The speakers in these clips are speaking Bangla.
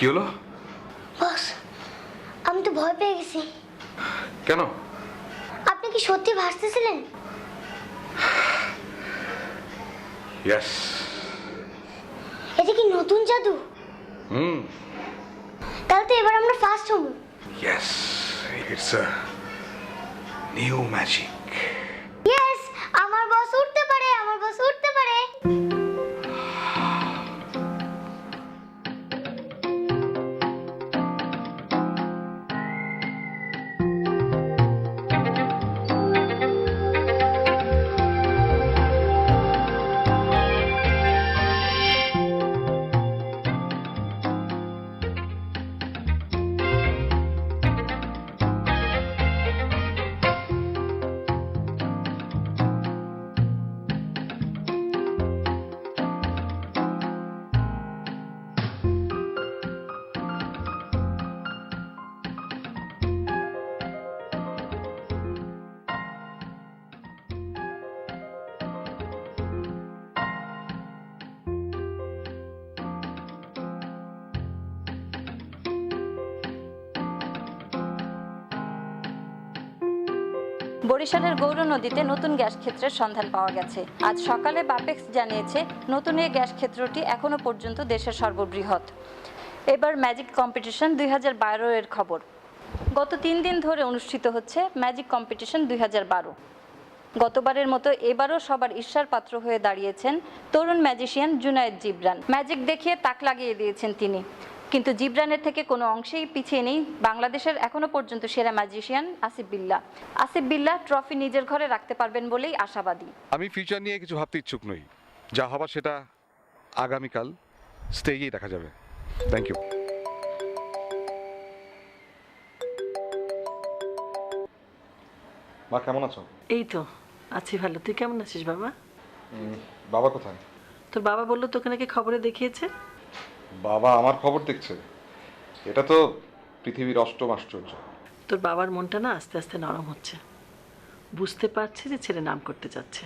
কি হলো? বস, আমি তো ভয় পেয়ে গেছি। কেন? আপনি কি সত্যি ভাসতেছিলেন? ইয়েস। এটা কি নতুন জাদু? তাহলে তো এবার আমরা ফার্স্ট হব। Yes, it's a new magic. Yes, আমার বস উঠতে পারে, আমার বস উঠতে পারে। বরিশালের গৌর নদীতে নতুন গ্যাস ক্ষেত্রের সন্ধান পাওয়া গেছে। আজ সকালে বাপেক্স জানিয়েছে নতুন এই গ্যাস ক্ষেত্রটি এখনো পর্যন্ত দেশের সর্ববৃহৎ। এবার ম্যাজিক কম্পিটিশন 2012 এর খবর। গত 3 দিন ধরে অনুষ্ঠিত হচ্ছে ম্যাজিক কম্পিটিশন 2012। গতবারের মতো এবারও সবার ঈর্ষার পাত্র হয়ে দাঁড়িয়েছেন তরুণ ম্যাজিশিয়ান জুনায়েদ জিবরান। ম্যাজিক দেখিয়ে তাক লাগিয়ে দিয়েছেন তিনি, কিন্তু জিবরানের থেকে কোনো অংশেই পিছিয়ে নেই বাংলাদেশের এখনো পর্যন্ত সেরা ম্যাজিশিয়ান আসিফ বিল্লাহ। আসিফ বিল্লাহ ট্রফি নিজের ঘরে রাখতে পারবেন বলেই আশাবাদী। আমি ফিউচার নিয়ে কিছু ভাবতে ইচ্ছুক নই। যা হবার সেটা আগামীকাল স্টেজেই দেখা যাবে। Thank you. মা, কেমন আছো? এই তো আছি ভালো। তুই কেমন আছিস বাবা? বাবা কোথায়? তোর বাবা বললো তোকে নাকি খবরে দেখিয়েছে। বাবা আমার খবর দেখছে? এটা তো পৃথিবীর অষ্টম আশ্চর্য। তোর বাবার মনটা না আস্তে আস্তে নরম হচ্ছে, বুঝতে পারছে যে ছেলে নাম করতে যাচ্ছে।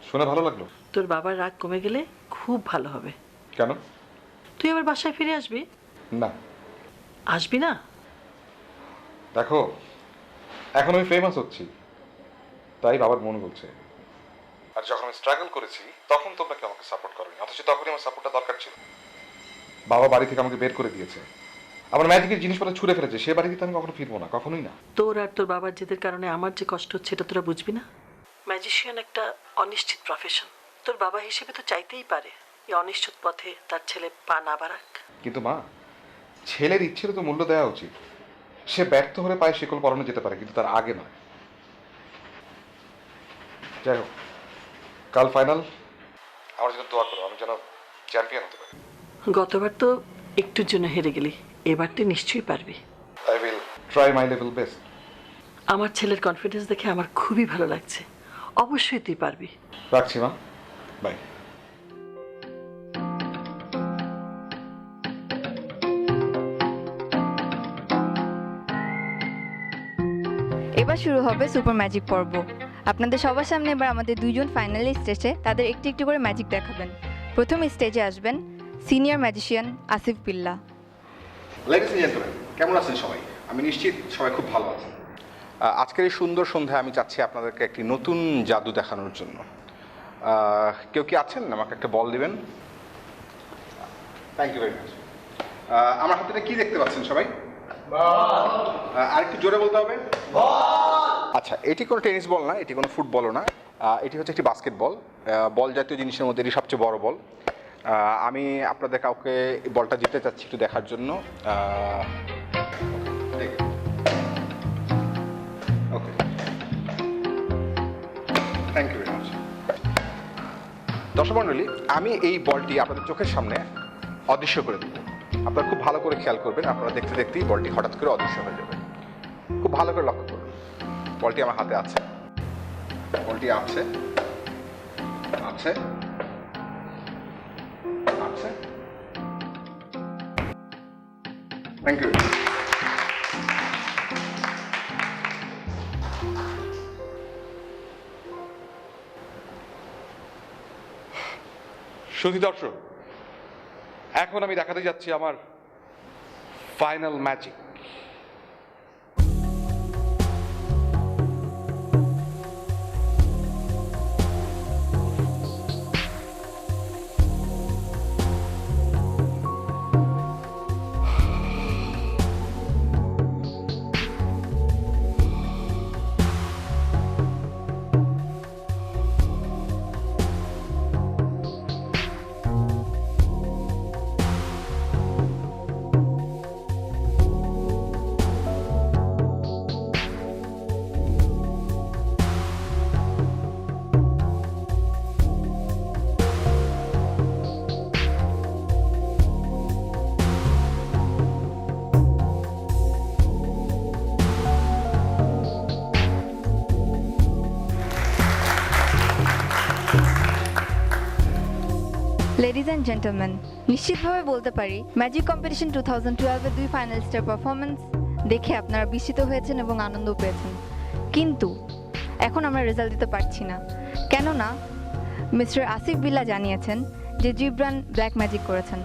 শুনে ভালো লাগলো। তোর বাবার রাগ কমে গেলে খুব ভালো হবে। কেন? তুই আবার বাসায় ফিরে আসবি। না। আসবি না? দেখো, এখন আমি ফেমাস হচ্ছি, তাই বাবার মন বলছে। আর যখন আমি স্ট্রাগল করেছি তখন তোমরা কি আমাকে সাপোর্ট করোনি, অথচ তখনই আমার সাপোর্টটা দরকার ছিল। বাবা বাড়ি থেকে আমাকে বের করে দিয়েছে, আমার ম্যাজিকের জিনিসপত্র ছুঁড়ে ফেলেছে। সে বাড়িতে আমি কখনো ফিরবো না, কখনোই না। তোর আর তোর বাবার জেদের কারণে আমার যে কষ্ট হচ্ছে এটা তোরা বুঝবি না। ম্যাজিশিয়ান একটা অনিশ্চিত প্রফেশন। তোর বাবা হিসেবে তো চাইতেই পারে এই অনিশ্চিত পথে তার ছেলে পা না বাড়াক। কিন্তু মা, ছেলের ইচ্ছের তো মূল্য দেওয়া উচিত। সে ব্যর্থ হলে পায়ে শিকল পরানো যেতে পারে, কিন্তু তার আগে নয়। যাই হোক, কাল ফাইনাল, আমার জন্য দোয়া করো, আমি যেন চ্যাম্পিয়ন হতে পারি। গতবার তো একটুর জন্য হেরে গেলি, এবার তুই নিশ্চয়ই পারবি। I will try my level best. আমার ছেলের কনফিডেন্স দেখে আমার খুবই ভালো লাগছে। অবশ্যই তুই পারবি। রাখছি মা, বাই। এবার শুরু হবে সুপার ম্যাজিক পর্ব। আপনাদের সবার সামনে এবার আমাদের দুইজন ফাইনালিস্ট এসে তাদের একটি একটি করে ম্যাজিক দেখাবেন। প্রথম স্টেজে আসবেন senior magician Asif Billah. Ladies and gentleman, কেমন আছেন সবাই? আমি নিশ্চিত সবাই খুব ভালো আছেন। আজকের এই সুন্দর সন্ধ্যায় আমি চাচ্ছি আপনাদেরকে একটি নতুন জাদু দেখানোর জন্য। কেউ কি আছেন? আমাকে একটা বল দিবেন। Thank you very much. আমার হাতে এটা কি দেখতে পাচ্ছেন সবাই? আর একটু জোরে বলতে হবে। আচ্ছা, এটি কোনো টেনিস বল না, এটি কোনো ফুটবলও না, এটি হচ্ছে একটি বাস্কেটবল। বল জাতীয় জিনিসের মধ্যে এটি সবচেয়ে বড় বল। আমি আপনাদের কাউকে বলটা জিততে চাচ্ছি একটু দেখার জন্য। ওকে, থ্যাংক ইউ ভেরি মাচ। দর্শক মণ্ডলী, আমি এই বলটি আপনাদের চোখের সামনে অদৃশ্য করে দেব। আপনারা খুব ভালো করে খেয়াল করবেন। আপনারা দেখতে দেখতেই বলটি হঠাৎ করে অদৃশ্য হয়ে যাবে। খুব ভালো করে লক্ষ্য করুন। বলটি আমার হাতে আছে, বলটি আছে আছে আছে। Thank you. সুধী দর্শক, এখন আমি দেখাতে যাচ্ছি আমার final magic. Ladies and gentleman, নিশ্চিতভাবে বলতে পারি ম্যাজিক কম্পিটিশন 2012-এর 2 ফাইনালিস্টের পারফরমেন্স দেখে আপনারা বিস্মিত হয়েছেন এবং আনন্দ পেয়েছেন, কিন্তু এখন আমরা রেজাল্ট দিতে পারছি না, কেননা মিস্টার আসিফ বিল্লাহ জানিয়েছেন যে জিবরান ব্ল্যাক ম্যাজিক করেছেন।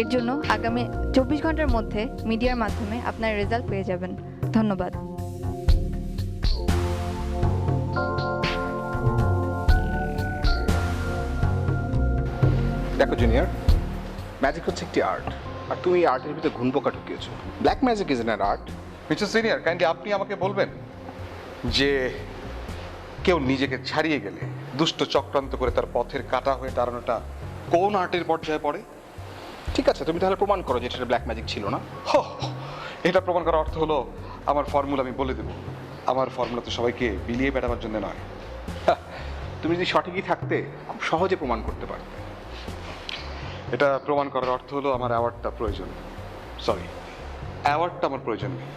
এর জন্য আগামী 24 ঘন্টার মধ্যে মিডিয়ার মাধ্যমে আপনার রেজাল্ট পেয়ে যাবেন। ধন্যবাদ। দেখো জুনিয়র, ম্যাজিক হচ্ছে একটি আর্ট, আর তুমি এই আর্টের ভিতরে ঘুনপোকা ঢুকিয়েছো। Black magic is an art. Mister senior, kindly আপনি আমাকে বলবেন যে কেউ নিজেকে ছাড়িয়ে গেলে দুষ্ট চক্রান্ত করে তার পথের কাটা হয়ে দাঁড়ানোটা কোন আর্টের পর্যায়ে পড়ে? ঠিক আছে, তুমি তাহলে প্রমাণ করো যে এটা ব্ল্যাক ম্যাজিক ছিল না। এটা প্রমাণ করার অর্থ হলো আমার ফর্মুলা আমি বলে দেবো। আমার ফর্মুলা তো সবাইকে বিলিয়ে বেড়াবার জন্য নয়। তুমি যদি সঠিকই থাকতে খুব সহজে প্রমাণ করতে পারতে। এটা প্রমাণ করার অর্থ হলো আমার অ্যাওয়ার্ডটা প্রয়োজন। সরি, অ্যাওয়ার্ডটা আমার প্রয়োজন নেই।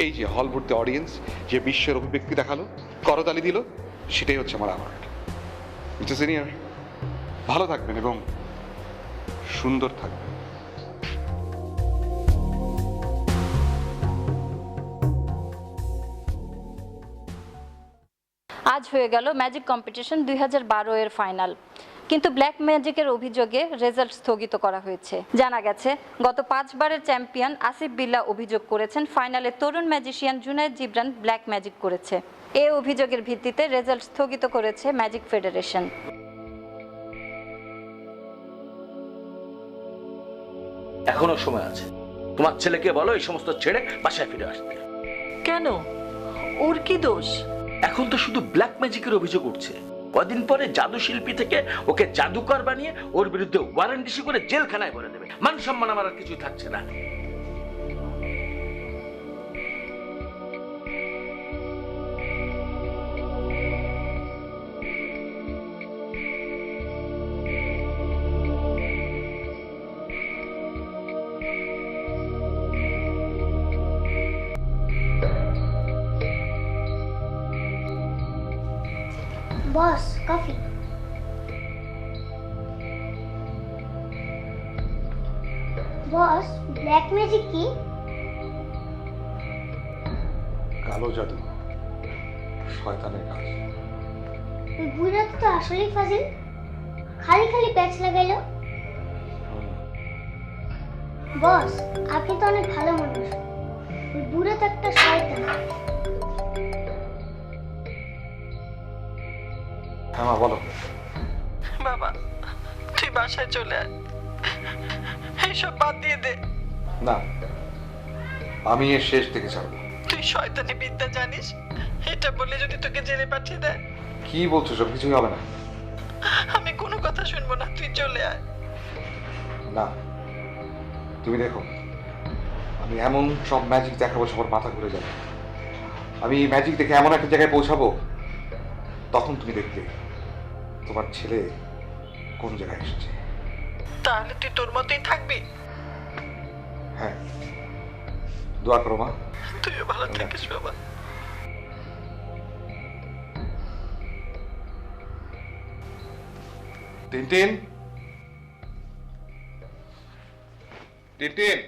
এই যে হল ভর্তি অডিয়েন্স যে বিশ্বের অভিব্যক্তি দেখালো, করতালি দিল, সেটাই হচ্ছে আমার অ্যাওয়ার্ড। মিস্টার সিনিয়র, ভালো থাকবেন এবং সুন্দর থাকবেন। আজ হয়ে গেল ম্যাজিক কম্পিটিশন 2012 এর ফাইনাল, কিন্তু ব্ল্যাক ম্যাজিকের অভিযোগে রেজাল্ট স্থগিত করা হয়েছে। জানা গেছে গত 5 বারের চ্যাম্পিয়ন আসিফ বিল্লাহ অভিযোগ করেছেন ফাইনালে তরুণ magician Junayed Jibran black magic করেছে। এই অভিযোগের ভিত্তিতে রেজাল্ট স্থগিত করেছে ম্যাজিক ফেডারেশন। এখনো সময় আছে, তোমার ছেলেকে বলো এই সমস্ত ছেড়ে বাসায় ফিরে আসতে। কেন? ওর কি দোষ? এখন তো শুধু ব্ল্যাক ম্যাজিকের অভিযোগ উঠছে। কদিন পরে জাদু শিল্পী থেকে ওকে জাদুকর বানিয়ে ওর বিরুদ্ধে ওয়ারেন্ট ইস্যু করে জেলখানায় ভরে দেবে। মান সম্মান আমার আর কিছুই থাকছে না। বস, কফি। বস, ব্ল্যাক ম্যাজিক কি? কালো জাদু, শয়তানের কাজ। ওই বুড়াটা তো আসলেই ফাজিল, খালি খালি প্যাচ লাগাইলো। বস, আপনি তো অনেক ভালো মানুষ, ওই বুড়া তো একটা শয়তান। হ্যাঁ মা, বলো। বাবা, তুই বাসায় চলে আয়, এইসব বাদ দিয়ে দে। না, আমি এর শেষ থেকে ছাড়বো। তুই শয়তানি বিদ্যা জানিস, এটা বলে যদি তোকে জেলে পাঠিয়ে দেয়? কি বলছো? সব কিছুই হবে না। আমি কোনো কথা শুনবো না, তুই চলে আয়। না, তুমি দেখো, আমি এমন সব ম্যাজিক দেখাবো সবার মাথা ঘুরে যাবে। আমি ম্যাজিক দেখে এমন একটা জায়গায় পৌঁছাবো, তখন তুমি দেখবে তোমার ছেলে কোন জায়গায় এসেছে। তাহলে তুই তোর মতোই থাকবি? হ্যাঁ, দোয়া করো মা। তুইও ভালো থাকিস বাবা। Tintin, Tintin.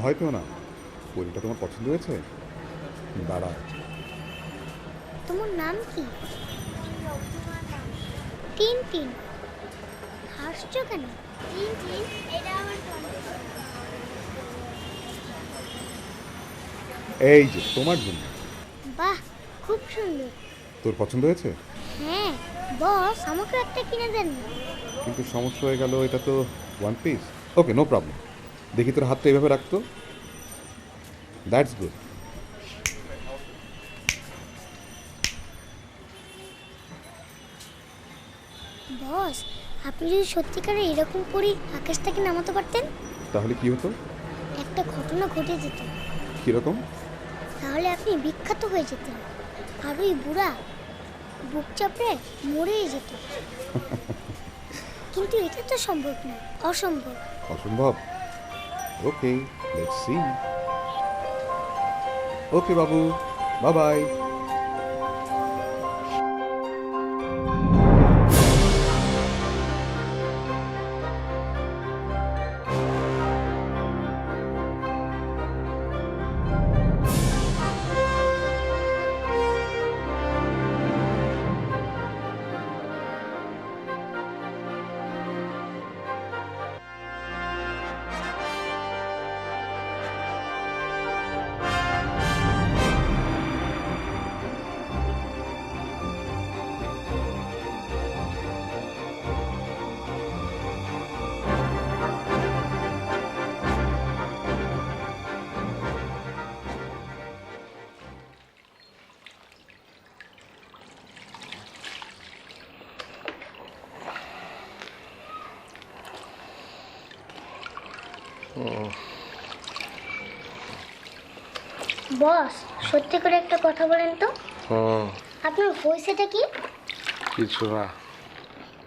ভয় পেও না, পরীটা তোমার পছন্দ হয়েছে? দাঁড়া। তোমার নাম কি? তিন তিন। হাসছো কেন? তিন তিন, এটা আমার এই যে তোমার জন্য। বাহ, খুব সুন্দর। তোর পছন্দ হয়েছে? হ্যাঁ বস, আমাকে একটা কিনে দেন না। কিন্তু সমস্যা হয়ে গেল, এটা তো ওয়ান পিস। ওকে, নো প্রবলেম। দেখি তোর হাতটা এইভাবে রাখতো। That's good. বস, আপনি যদি সত্যিকারে এরকম পরি আকাশ থেকে নামাতে পারতেন, তাহলে কি হতো? একটা ঘটনা ঘটে যেত। কিরকম? তাহলে আপনি বিখ্যাত হয়ে যেতেন, আর ওই বুড়া বুক চাপড়ে মরেই যেত। কিন্তু এটা তো সম্ভব না, অসম্ভব। অসম্ভব? ওকে, let's see. Okay Babu, bye bye. বস, সত্যি করে একটা কথা বলেন তো, আপনার ভয়েসটা কি? কিছু না।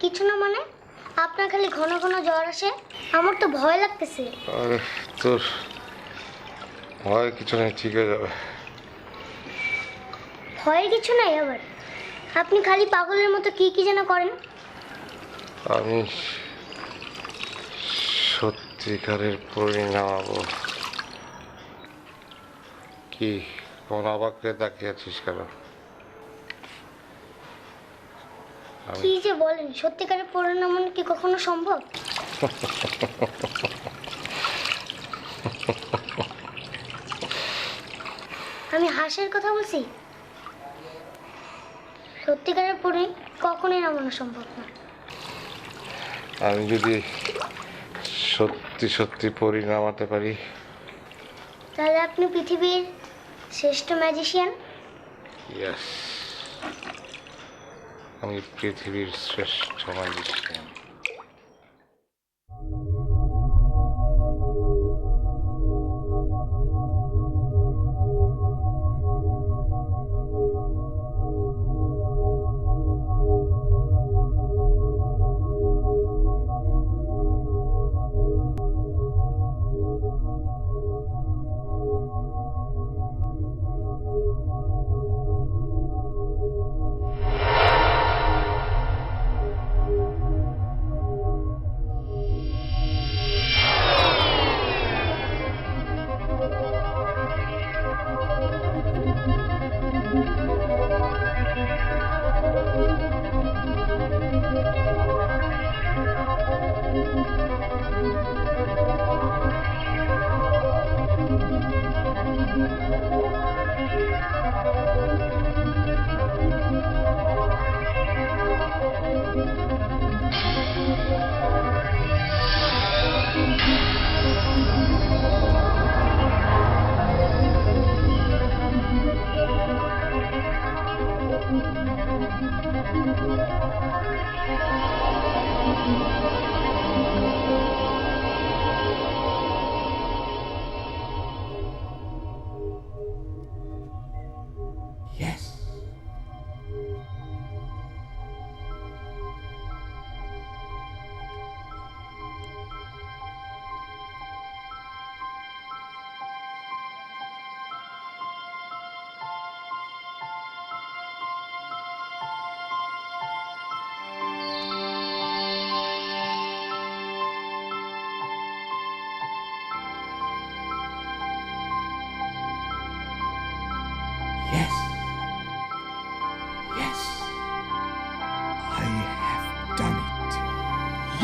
কিছু না মানে? আপনার খালি ঘন ঘন জ্বর আসে, আমার তো ভয় লাগতেছে। আরে তোর ভয় কিছু নেই, ঠিক হয়ে যাবে। ভয়ের কিছু নাই আবার? আপনি খালি পাগলের মতো কি কি যেন করেন। আমি সত্যিকারের পরিণামাবো। কি কোন অবাক হয়ে তাকিয়ে আছিস কেন? কি যে বলেন, সত্যিকারের পরিণাম কি কখনো সম্ভব? আমি হাসির কথা বলছি। সত্যিকারের পরিণাম কখনোই নামানো সম্ভব না। আমি যদি সত্যি সত্যি পরিণামাতে পারি, তাহলে আপনি পৃথিবীর শ্রেষ্ঠ ম্যাজিশিয়ান। ইয়েস, আমি পৃথিবীর শ্রেষ্ঠ magician.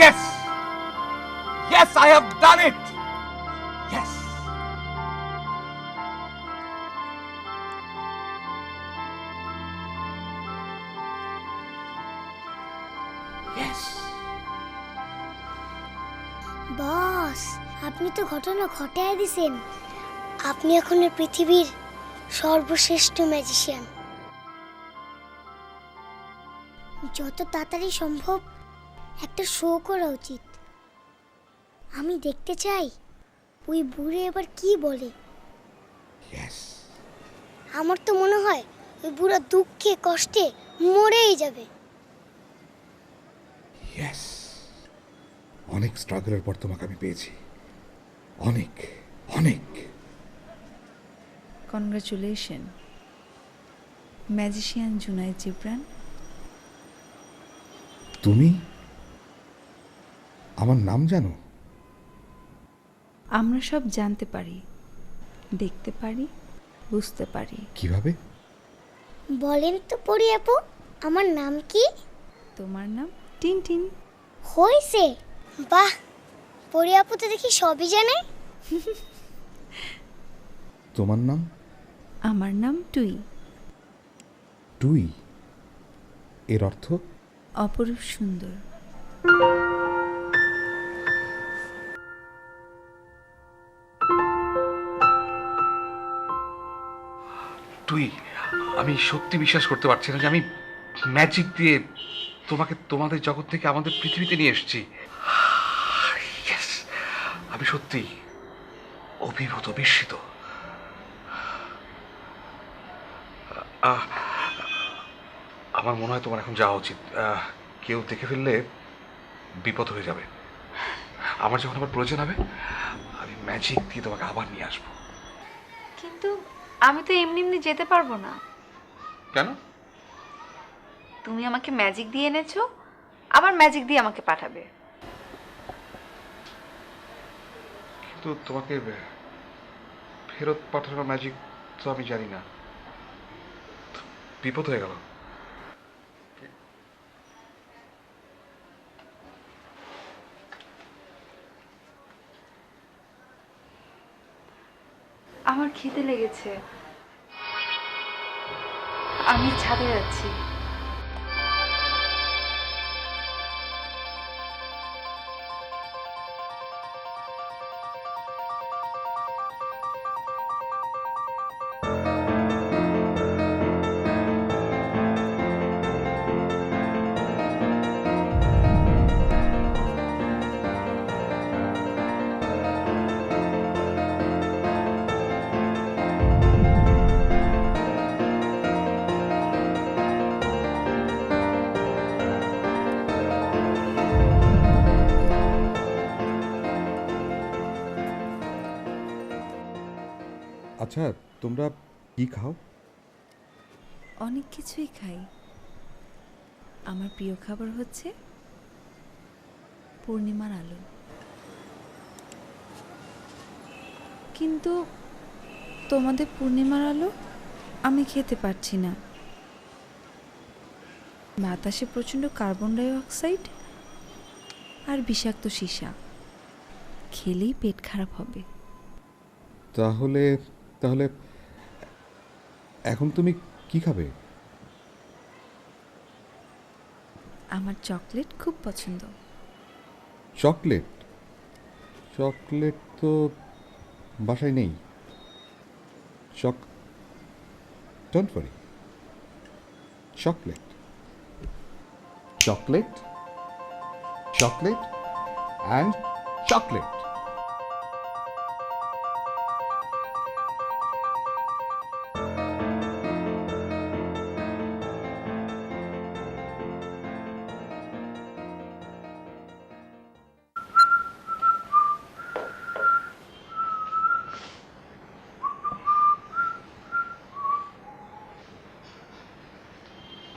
Yes! Yes, I have done it! Yes! Yes! বস, আপনি তো ঘটনা ঘটায় দিছেন। আপনি এখন এই পৃথিবীর সর্বশ্রেষ্ঠ ম্যাজিশিয়ান। যত তাড়াতাড়ি সম্ভব একটা শো করা উচিত। আমি দেখতে চাই ওই বুড়ে এবার কি বলে। আমার তো মনে হয় ওই বুড়া দুঃখে কষ্টে মরেই যাবে। ইয়েস, অনেক স্ট্রাগলের পর তোমাকে আমি পেয়েছি, অনেক অনেক। Congratulation magician Junayed Jibran. তুমি আমার নাম জানো? আমরা সব জানতে পারি, দেখতে পারি, বুঝতে পারি। কিভাবে? বলেন তো পরি আপু, আমার নাম কি? তোমার নাম টিনটিন। হইছে, বাহ, পরি আপু তো দেখি সবই জানে। তোমার নাম? আমার নাম টুই। টুই, এর অর্থ? অপরূপ সুন্দর। তুই, আমি সত্যি বিশ্বাস করতে পারছি না যে আমি ম্যাজিক দিয়ে তোমাকে তোমাদের জগৎ থেকে আমাদের পৃথিবীতে নিয়ে এসেছি। Yes! আমি সত্যি অভিভূত, বিস্মিত। আমার মনে হয় তোমার এখন যাওয়া উচিত। কেউ দেখে ফেললে বিপদ হয়ে যাবে। আমার যখন আবার প্রয়োজন হবে আমি ম্যাজিক দিয়ে তোমাকে আবার নিয়ে আসবো। কিন্তু আমি তো এমনি এমনি যেতে পারবো না। কেন? তুমি আমাকে ম্যাজিক দিয়ে এনেছো, আবার ম্যাজিক দিয়ে আমাকে পাঠাবে। কিন্তু তোমাকে ফেরত পাঠানোর ম্যাজিক তো আমি জানি না। বিপদ হয়ে গেল। আমার খিদে লেগেছে, আমি ছাদে যাচ্ছি। আচ্ছা, তোমরা কি খাও? অনেক কিছুই খাই। আমার প্রিয় খাবার হচ্ছে পূর্ণিমার আলো। কিন্তু তোমাদের পূর্ণিমার আলো আমি খেতে পারছি না। বাতাসে প্রচণ্ড কার্বন ডাই অক্সাইড আর বিষাক্ত সীসা, খেলেই পেট খারাপ হবে। তাহলে তাহলে এখন তুমি কি খাবে? আমার চকলেট খুব পছন্দ। চকলেট? চকলেট তো বাসায় নেই। Don't worry, chocolate chocolate chocolate and chocolate.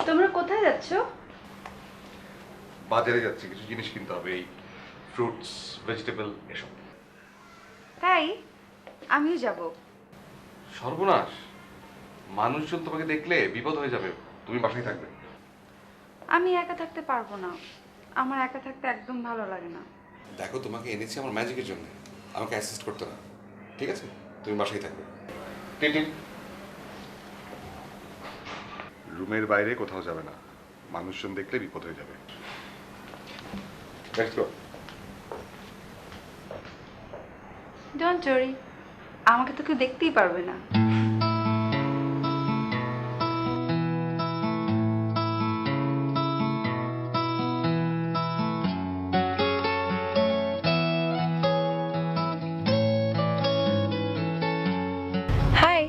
তোমরা কোথায় যাচ্ছ? বাজারে যাচ্ছি, কিছু জিনিস কিনতে হবে, এই ফ্রুটস, ভেজিটেবল এসব। তাই আমিও যাব। সর্বনাশ, মানুষজন তোমাকে দেখলে বিপদ হয়ে যাবে। তুমি বাসায় থাকবে। আমি একা থাকতে পারবো না, আমার একা থাকতে একদম ভালো লাগে না। দেখো, তোমাকে এনেছি আমার ম্যাজিকের জন্য, আমাকে অ্যাসিস্ট করতে না, ঠিক আছে? তুমি বাসায় থাকবে। টিনটিন, রুমের বাইরে কোথাও যাবে না, মানুষজন দেখলে বিপদ হয়ে যাবে। Let's go. ডোন্ট ওয়ারি, আমাকে তো কেউ দেখতেই পারবে না। হাই।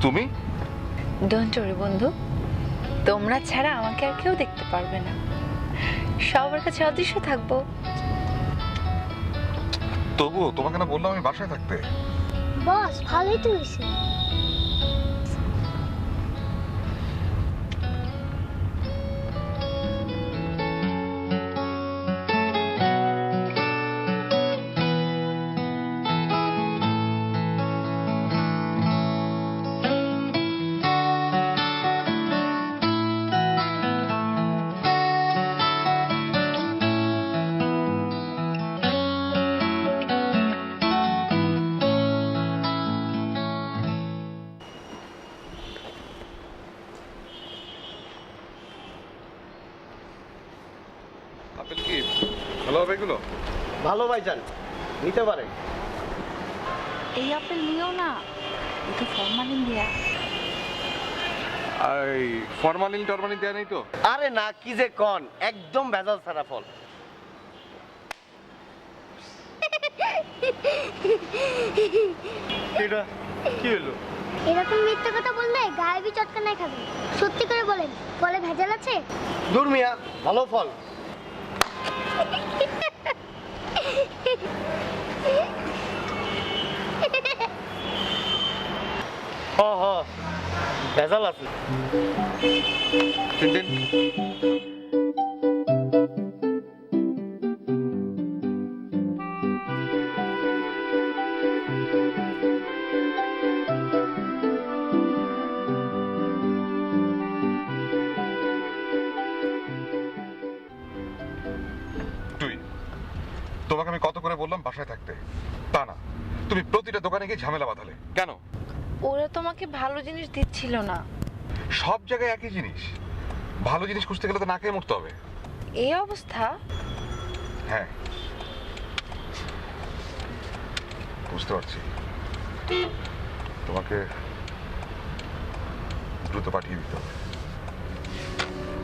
তুমি? ডোন্ট ওয়ারি বন্ধু, তোমরা ছাড়া আমাকে আর কেউ দেখতে পারবে না, সবার কাছে অদৃশ্য থাকবো। তবুও তোমাকে না বললাম আমি বাসায় থাকতে। বস ভালোই তো হয়েছে। আপেল কি ভালো হবে এগুলো? ভালো ভাইজান, নিতে পারেন। এই আপেল নিও না, এটা ফরমালিন দেয়া। এই ফরমালিন টরমালিন দেয়া নেই তো? আরে না, কি যে কন, একদম ভেজাল ছাড়া ফল। এটা কি হলো? এরকম মিথ্যা কথা বললে গায়েবি চটকানায় খাবে। সত্যি করে বলেন, ফলে ভেজাল আছে? দূর মিয়া, ভালো ফল। হ হ, ভেজাল আছে। টিনটিন, তুই, তোমাকে আমি কত করে বললাম বাসায় থাকতে, তা না, তুমি প্রতিটা দোকানে গিয়ে ঝামেলা বাঁধালে কেন? ওরা তোমাকে ভালো জিনিস দিচ্ছিল না। সব জায়গায় একই জিনিস, ভালো জিনিস খুঁজতে গেলে তো না খেয়ে মরতে হবে। এই অবস্থা? হ্যাঁ, বুঝতে পারছি। তোমাকে দ্রুত পাঠিয়ে দিতে হবে,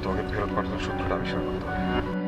তোমাকে ফেরত পাঠানোর সূত্রটা আবিষ্কার করতে হবে।